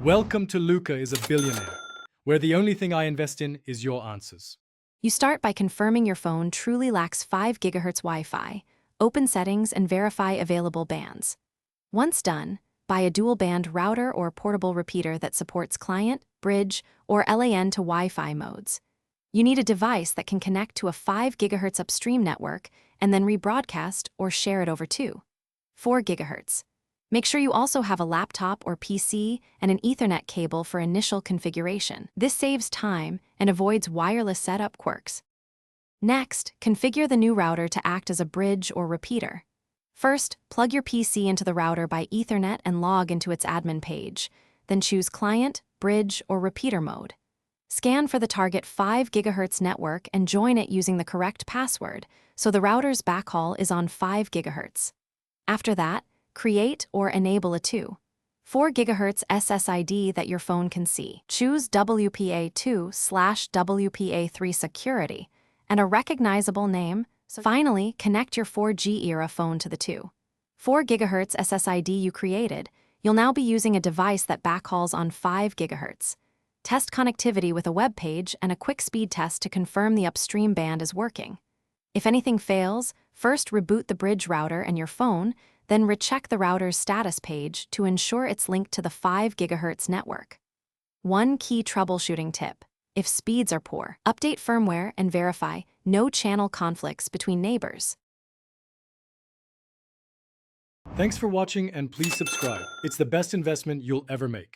Welcome to Luca is a Billionaire, where the only thing I invest in is your answers. You start by confirming your phone truly lacks 5 GHz Wi-Fi, open settings, and verify available bands. Once done, buy a dual-band router or portable repeater that supports client, bridge, or LAN to Wi-Fi modes. You need a device that can connect to a 5 GHz upstream network and then rebroadcast or share it over to 4 GHz. Make sure you also have a laptop or PC and an Ethernet cable for initial configuration. This saves time and avoids wireless setup quirks. Next, configure the new router to act as a bridge or repeater. First, plug your PC into the router by Ethernet and log into its admin page. Then choose Client, Bridge, or Repeater mode. Scan for the target 5 GHz network and join it using the correct password, so the router's backhaul is on 5 GHz. After that, create or enable a 4 GHz SSID that your phone can see. Choose WPA2/WPA3 security and a recognizable name. Finally, connect your 4G era phone to the 4 GHz SSID you created. You'll now be using a device that backhauls on 5 GHz. Test connectivity with a web page and a quick speed test to confirm the upstream band is working. If anything fails, first reboot the bridge router and your phone, then recheck the router's status page to ensure it's linked to the 5 GHz network. One key troubleshooting tip: if speeds are poor, update firmware and verify no channel conflicts between neighbors. Thanks for watching and please subscribe. It's the best investment you'll ever make.